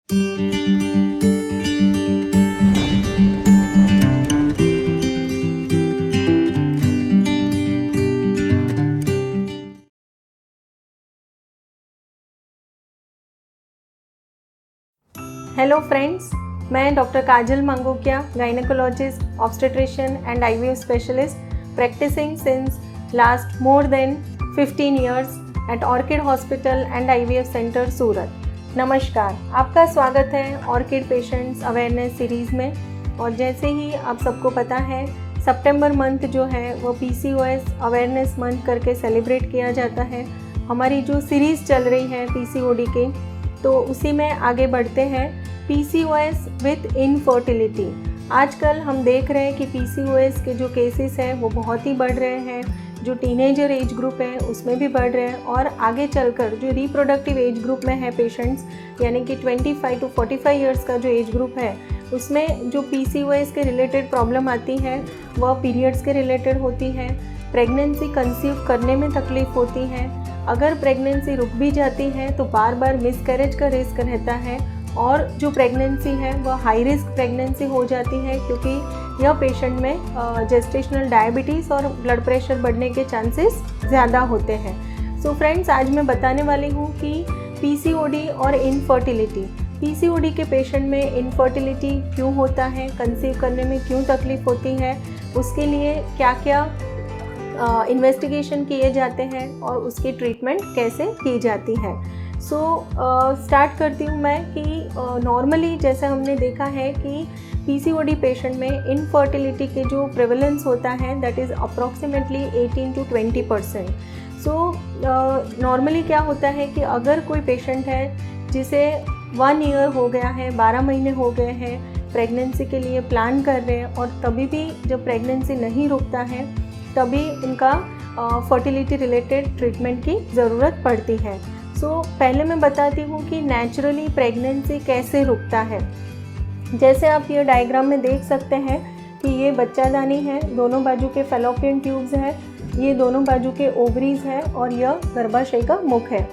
Hello friends, मैं doctor Kajal Mangokiya, gynaecologist, obstetrician and IVF specialist, practising since last more than 15 years at Orchid hospital and IVF centre Surat. नमस्कार, आपका स्वागत है orchid patients awareness series में। और जैसे ही आप सबको पता है, सितंबर मंथ जो है वो पीसीओएस अवेयरनेस मंथ करके सेलिब्रेट किया जाता है। हमारी जो सीरीज़ चल रही है पीसीओडी की, तो उसी में आगे बढ़ते हैं। PCOS with infertility. आजकल हम देख रहे हैं कि पीसीओएस के जो केसेस हैं वो बहुत ही बढ़ रहे हैं। जो टीनेजर एज ग्रुप है उसमें भी बढ़ रहे हैं, और आगे चलकर जो रिप्रोडक्टिव एज ग्रुप में है पेशेंट्स, यानी कि 25 to 45 ईयर्स का जो एज ग्रुप है, उसमें जो पीसीओएस के रिलेटेड प्रॉब्लम आती है वह पीरियड्स के रिलेटेड होती है। प्रेगनेंसी कंसीव करने में तकलीफ़ होती है। अगर प्रेगनेंसी रुक भी जाती है तो बार बार मिसकैरेज का रिस्क रहता है, और जो प्रेगनेंसी है वह हाई रिस्क प्रेगनेंसी हो जाती है, क्योंकि यह पेशेंट में जेस्टेशनल डायबिटीज़ और ब्लड प्रेशर बढ़ने के चांसेस ज़्यादा होते हैं। सो फ्रेंड्स, आज मैं बताने वाली हूँ कि पीसीओडी और इनफर्टिलिटी, पीसीओडी के पेशेंट में इनफर्टिलिटी क्यों होता है, कंसीव करने में क्यों तकलीफ़ होती है, उसके लिए क्या क्या इन्वेस्टिगेशन किए जाते हैं और उसकी ट्रीटमेंट कैसे की जाती है। सो स्टार्ट करती हूँ मैं कि नॉर्मली जैसे हमने देखा है कि पीसीओडी पेशेंट में इनफर्टिलिटी के जो प्रेवलेंस होता है that is approximately 18 to 20%। So normally क्या होता है कि अगर कोई पेशेंट है जिसे 1 year हो गया है, 12 महीने हो गए हैं, प्रेगनेंसी के लिए प्लान कर रहे हैं, और तभी भी जब प्रेगनेंसी नहीं रुकता है तभी उनका फर्टिलिटी रिलेटेड ट्रीटमेंट की ज़रूरत पड़ती है। सो पहले मैं बताती हूँ कि नेचुरली प्रेगनेंसी कैसे रुकता है। जैसे आप ये डायग्राम में देख सकते हैं कि ये बच्चादानी है, दोनों बाजू के फैलोपियन ट्यूब्स हैं, ये दोनों बाजू के ओवरीज हैं, और यह गर्भाशय का मुख है।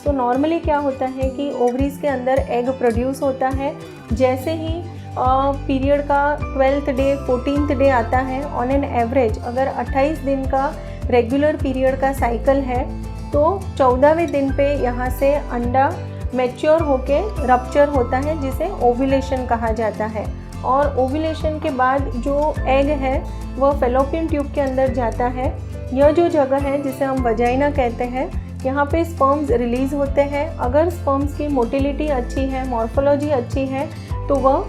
सो नॉर्मली क्या होता है कि ओवरीज के अंदर एग प्रोड्यूस होता है। जैसे ही पीरियड का 12th डे 14th डे आता है, ऑन एन एवरेज अगर 28 दिन का रेगुलर पीरियड का साइकिल है तो 14वें दिन पे यहाँ से अंडा मैच्योर होके रप्चर होता है, जिसे ओव्यूलेशन कहा जाता है। और ओव्यूलेशन के बाद जो एग है वह फैलोपियन ट्यूब के अंदर जाता है। यह जो जगह है जिसे हम वजाइना कहते हैं, यहाँ पे स्पर्म्स रिलीज़ होते हैं। अगर स्पर्म्स की मोटिलिटी अच्छी है, मॉर्फोलॉजी अच्छी है, तो वह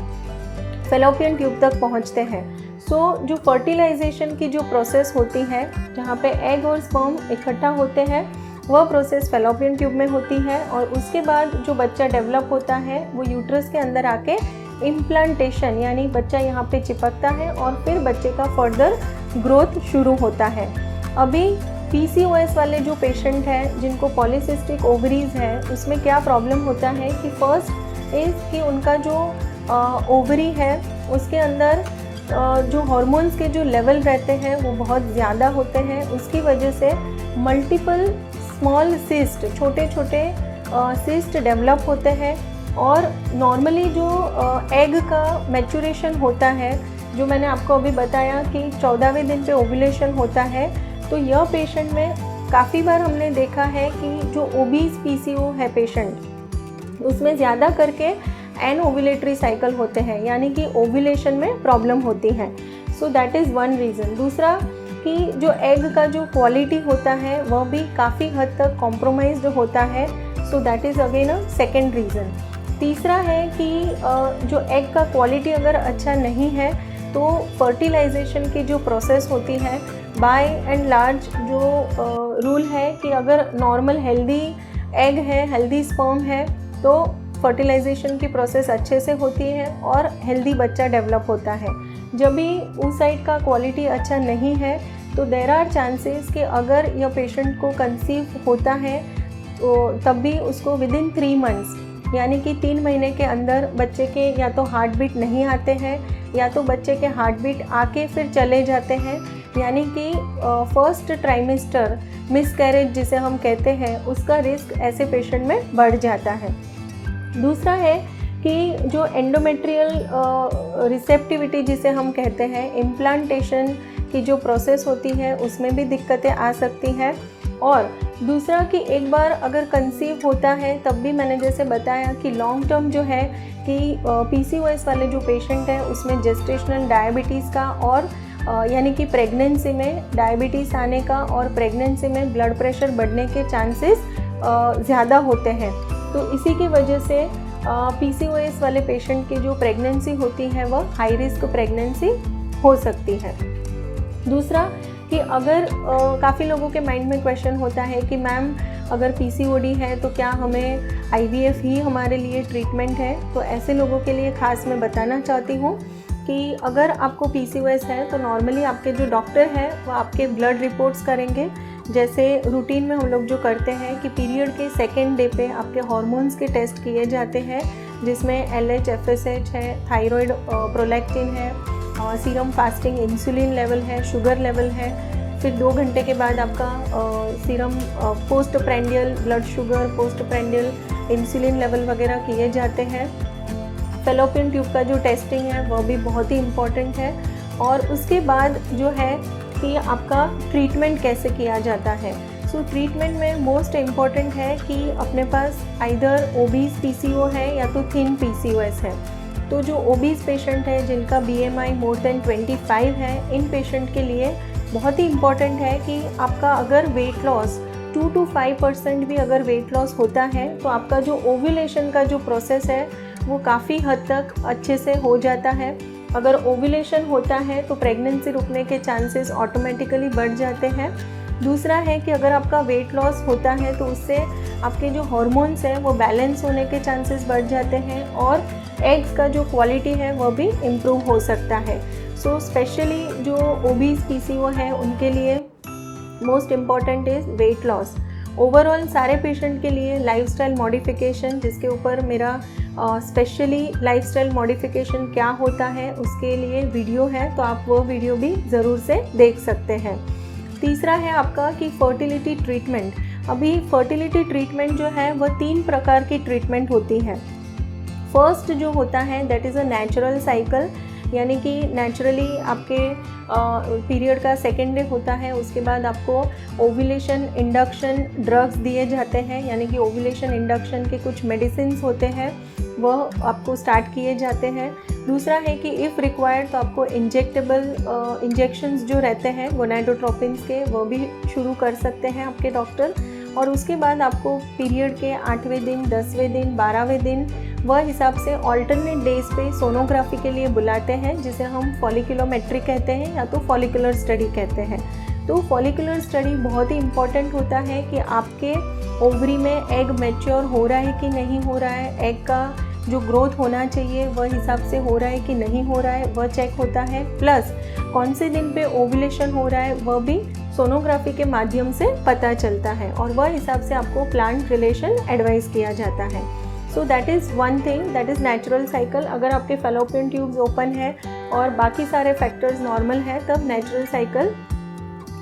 फैलोपियन ट्यूब तक पहुँचते हैं। सो जो फर्टिलाइजेशन की जो प्रोसेस होती है, जहाँ पे एग और स्पर्म इकट्ठा होते हैं, वह प्रोसेस फैलोपियन ट्यूब में होती है। और उसके बाद जो बच्चा डेवलप होता है वो यूट्रस के अंदर आके इम्प्लांटेशन, यानी बच्चा यहाँ पे चिपकता है और फिर बच्चे का फर्दर ग्रोथ शुरू होता है। अभी पीसीओएस वाले जो पेशेंट हैं जिनको पॉलीसिस्टिक ओवरीज है, उसमें क्या प्रॉब्लम होता है कि फर्स्ट इज़ कि उनका जो ओवरी है उसके अंदर जो हार्मोन्स के जो लेवल रहते हैं वो बहुत ज़्यादा होते हैं। उसकी वजह से मल्टीपल स्मॉल सिस्ट, छोटे छोटे सिस्ट डेवलप होते हैं। और नॉर्मली जो एग का मैच्योरेशन होता है, जो मैंने आपको अभी बताया कि 14वें दिन पे ओव्यूलेशन होता है, तो यह पेशेंट में काफ़ी बार हमने देखा है कि जो ओबीज पीसीओ है पेशेंट, उसमें ज़्यादा करके एन ओव्यूलेटरी साइकिल होते हैं, यानी कि ओव्यूलेशन में प्रॉब्लम होती है। So that is one reason. दूसरा कि जो एग का जो क्वालिटी होता है वह भी काफ़ी हद तक कॉम्प्रोमाइज्ड होता है। So that is again a second reason. तीसरा है कि जो एग का क्वालिटी अगर अच्छा नहीं है तो फर्टिलाइजेशन की जो प्रोसेस होती है, बाय एंड लार्ज जो रूल है कि अगर नॉर्मल हेल्दी एग है, हेल्दी स्पर्म है, तो फर्टिलाइजेशन की प्रोसेस अच्छे से होती है और हेल्दी बच्चा डेवलप होता है। जब भी उस साइड का क्वालिटी अच्छा नहीं है तो देयर आर चांसेस कि अगर यह पेशेंट को कंसीव होता है तो तब भी उसको विदिन 3 months, यानी कि 3 महीने के अंदर बच्चे के या तो हार्ट बीट नहीं आते हैं, या तो बच्चे के हार्ट बीट आके फिर चले जाते हैं, यानी कि फर्स्ट ट्राइमेस्टर मिसकैरेज जिसे हम कहते हैं, उसका रिस्क ऐसे पेशेंट में बढ़ जाता है। दूसरा है कि जो एंडोमेट्रियल रिसेप्टिविटी जिसे हम कहते हैं, इम्प्लांटेशन की जो प्रोसेस होती है उसमें भी दिक्कतें आ सकती हैं। और दूसरा कि एक बार अगर कंसीव होता है तब भी मैंने जैसे बताया कि लॉन्ग टर्म जो है कि PCOS वाले जो पेशेंट हैं उसमें जेस्टेशनल डायबिटीज़ का और यानी कि प्रेगनेंसी में डायबिटीज़ आने का और प्रेगनेंसी में ब्लड प्रेशर बढ़ने के चांसेस ज़्यादा होते हैं। तो इसी की वजह से PCOS वाले पेशेंट की जो प्रेगनेंसी होती है वह हाई रिस्क प्रेगनेंसी हो सकती है। दूसरा कि अगर काफ़ी लोगों के माइंड में क्वेश्चन होता है कि मैम अगर PCOD है तो क्या हमें IVF ही हमारे लिए ट्रीटमेंट है। तो ऐसे लोगों के लिए ख़ास मैं बताना चाहती हूँ कि अगर आपको PCOS है तो नॉर्मली आपके जो डॉक्टर हैं वो आपके ब्लड रिपोर्ट्स करेंगे। जैसे रूटीन में हम लोग जो करते हैं कि पीरियड के सेकेंड डे पे आपके हार्मोन्स के टेस्ट किए जाते हैं, जिसमें LH, FSH है, थायराइड, प्रोलैक्टिन है, सीरम फास्टिंग इंसुलिन लेवल है, शुगर लेवल है। फिर 2 घंटे के बाद आपका serum post prandial blood sugar, post prandial insulin level वगैरह किए जाते हैं। फेलोपियन ट्यूब का जो टेस्टिंग है वह भी बहुत ही इम्पॉर्टेंट है। और उसके बाद जो है कि आपका ट्रीटमेंट कैसे किया जाता है। सो ट्रीटमेंट में मोस्ट इम्पॉर्टेंट है कि अपने पास आइदर ओबीज PCO है या तो थिन PCOS है। तो जो ओबीज पेशेंट है जिनका BMI मोर देन 25 है, इन पेशेंट के लिए बहुत ही इम्पॉर्टेंट है कि आपका अगर वेट लॉस 2 to 5% भी अगर वेट लॉस होता है तो आपका जो ओव्यूलेशन का जो प्रोसेस है वो काफ़ी हद तक अच्छे से हो जाता है। अगर ओव्यूलेशन होता है तो प्रेगनेंसी रुकने के चांसेस ऑटोमेटिकली बढ़ जाते हैं। दूसरा है कि अगर आपका वेट लॉस होता है तो उससे आपके जो हार्मोन्स हैं वो बैलेंस होने के चांसेस बढ़ जाते हैं और एग्स का जो क्वालिटी है वह भी इम्प्रूव हो सकता है। सो स्पेशली जो ओबीज PCO है उनके लिए most important is weight loss. Overall सारे पेशेंट के लिए लाइफस्टाइल मॉडिफिकेशन, जिसके ऊपर मेरा स्पेशली लाइफस्टाइल मॉडिफिकेशन क्या होता है उसके लिए वीडियो है, तो आप वो वीडियो भी ज़रूर से देख सकते हैं। तीसरा है आपका कि फर्टिलिटी ट्रीटमेंट। अभी फर्टिलिटी ट्रीटमेंट जो है वह 3 प्रकार की ट्रीटमेंट होती है। फर्स्ट जो होता है that is a natural cycle, यानी कि नेचुरली आपके पीरियड का सेकेंड डे होता है, उसके बाद आपको ओव्यूलेशन इंडक्शन ड्रग्स दिए जाते हैं, यानी कि ओव्यूलेशन इंडक्शन के कुछ मेडिसिन्स होते हैं वह आपको स्टार्ट किए जाते हैं। दूसरा है कि इफ़ रिक्वायर्ड तो आपको इंजेक्शंस जो रहते हैं गोनाडोट्रोपिन्स के वो भी शुरू कर सकते हैं आपके डॉक्टर। और उसके बाद आपको पीरियड के 8वें दिन, 10वें दिन, 12वें दिन वह हिसाब से ऑल्टरनेट डेज पे सोनोग्राफी के लिए बुलाते हैं, जिसे हम फॉलिकुलोमेट्री कहते हैं या तो फॉलिकुलर स्टडी कहते हैं। तो फॉलिकुलर स्टडी बहुत ही इम्पॉर्टेंट होता है कि आपके ओवरी में एग मैच्योर हो रहा है कि नहीं हो रहा है, एग का जो ग्रोथ होना चाहिए वह हिसाब से हो रहा है कि नहीं हो रहा है वह चेक होता है। प्लस कौन से दिन पे ओव्यूलेशन हो रहा है वह भी सोनोग्राफी के माध्यम से पता चलता है और वह हिसाब से आपको प्लांट रिलेशन एडवाइस किया जाता है। So that is one thing, that is natural cycle. अगर आपके फेलोपियन ट्यूब्स ओपन है और बाकी सारे फैक्टर्स नॉर्मल है तब नेचुरल साइकिल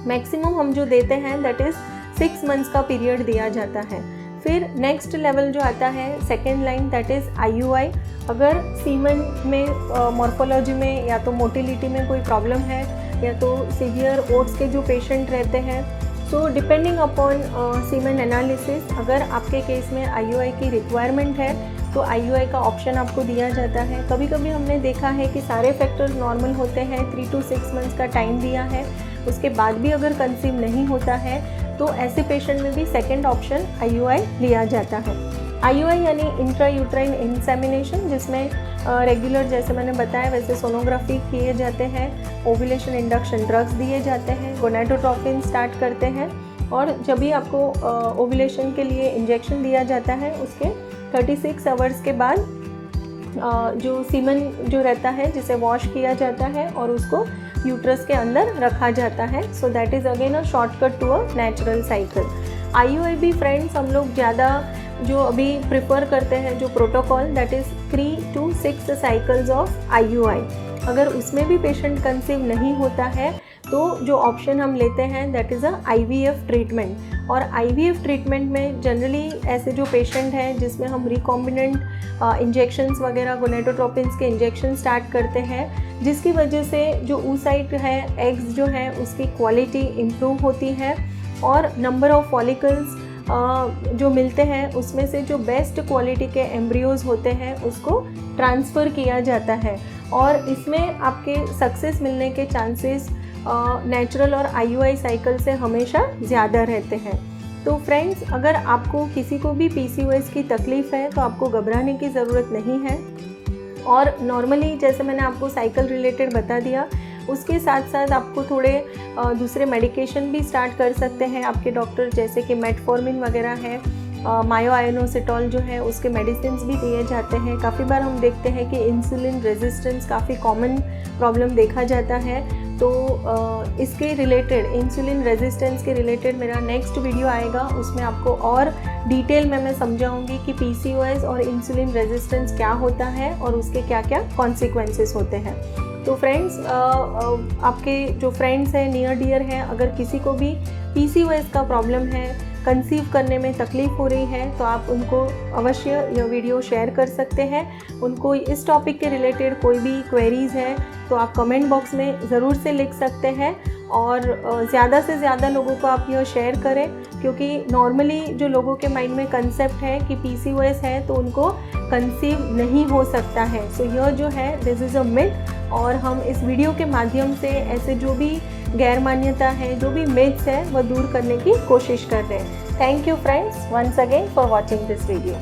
मैक्सिमम हम जो देते हैं दैट इज़ 6 मंथ्स का पीरियड दिया जाता है। फिर नेक्स्ट लेवल जो आता है second line that is IUI। अगर सीमन में मॉर्फोलॉजी में या तो मोटिलिटी में कोई प्रॉब्लम है या तो सीवियर ओट्स के जो पेशेंट रहते हैं, so depending upon semen analysis अगर आपके केस में IUI की रिक्वायरमेंट है तो IUI का ऑप्शन आपको दिया जाता है। कभी कभी हमने देखा है कि सारे फैक्टर्स नॉर्मल होते हैं, 3 to 6 मंथ्स का टाइम दिया है, उसके बाद भी अगर कंसीव नहीं होता है तो ऐसे पेशेंट में भी सेकेंड ऑप्शन IUI लिया जाता है। IUI यानी इंट्रा यूट्राइन इंसेमिनेशन, जिसमें रेगुलर जैसे मैंने बताया वैसे सोनोग्राफी किए जाते हैं, ओव्यूलेशन इंडक्शन ड्रग्स दिए जाते हैं, गोनाडोट्रोपिन स्टार्ट करते हैं और जब भी आपको ओव्यूलेशन के लिए इंजेक्शन दिया जाता है उसके 36 आवर्स के बाद जो सीमन जो रहता है जिसे वॉश किया जाता है और उसको यूट्रस के अंदर रखा जाता है। So that is again a shortcut to a natural cycle. IUI भी फ्रेंड्स हम लोग ज़्यादा जो अभी प्रिफर करते हैं जो protocol that is 3 to 6 cycles of IUI। अगर उसमें भी पेशेंट कंसीव नहीं होता है तो जो ऑप्शन हम लेते हैं that is a IVF treatment. और IVF ट्रीटमेंट में जनरली ऐसे जो पेशेंट हैं जिसमें हम रिकॉम्बिनेंट इंजेक्शंस वगैरह गोनेडोट्रोपिन्स के इंजेक्शन स्टार्ट करते हैं, जिसकी वजह से जो oocyte है, एग्स जो है उसकी क्वालिटी इम्प्रूव होती है और नंबर ऑफ फॉलिकल्स जो मिलते हैं उसमें से जो बेस्ट क्वालिटी के एम्ब्रियोज़ होते हैं उसको ट्रांसफ़र किया जाता है और इसमें आपके सक्सेस मिलने के चांसेस नेचुरल और IUI साइकिल से हमेशा ज़्यादा रहते हैं। तो फ्रेंड्स, अगर आपको किसी को भी PCOS की तकलीफ़ है तो आपको घबराने की ज़रूरत नहीं है और नॉर्मली जैसे मैंने आपको साइकिल रिलेटेड बता दिया, उसके साथ साथ आपको थोड़े दूसरे मेडिकेशन भी स्टार्ट कर सकते हैं आपके डॉक्टर, जैसे कि मेटफॉर्मिन वगैरह है, मायोआयनोसिटॉल जो है उसके मेडिसिन भी दिए जाते हैं। काफ़ी बार हम देखते हैं कि इंसुलिन रेजिस्टेंस काफ़ी कॉमन प्रॉब्लम देखा जाता है, तो इसके रिलेटेड इंसुलिन रेजिस्टेंस के रिलेटेड मेरा नेक्स्ट वीडियो आएगा, उसमें आपको और डिटेल में मैं समझाऊंगी कि PCOS और इंसुलिन रेजिस्टेंस क्या होता है और उसके क्या क्या कॉन्सिक्वेंसेस होते हैं। तो फ्रेंड्स, आपके जो फ्रेंड्स हैं, नियर डियर हैं, अगर किसी को भी PCOS का प्रॉब्लम है, कंसीव करने में तकलीफ़ हो रही है, तो आप उनको अवश्य यह वीडियो शेयर कर सकते हैं। उनको इस टॉपिक के रिलेटेड कोई भी क्वेरीज़ है तो आप कमेंट बॉक्स में ज़रूर से लिख सकते हैं और ज़्यादा से ज़्यादा लोगों को आप यह शेयर करें, क्योंकि नॉर्मली जो लोगों के माइंड में कंसेप्ट है कि PCOS है तो उनको कंसीव नहीं हो सकता है। सो यह जो है दिस इज़ अ मिथ और हम इस वीडियो के माध्यम से ऐसे जो भी गैर मान्यता है, जो भी मिथ्स है, वह दूर करने की कोशिश कर रहे हैं। Thank you friends once again for watching this video.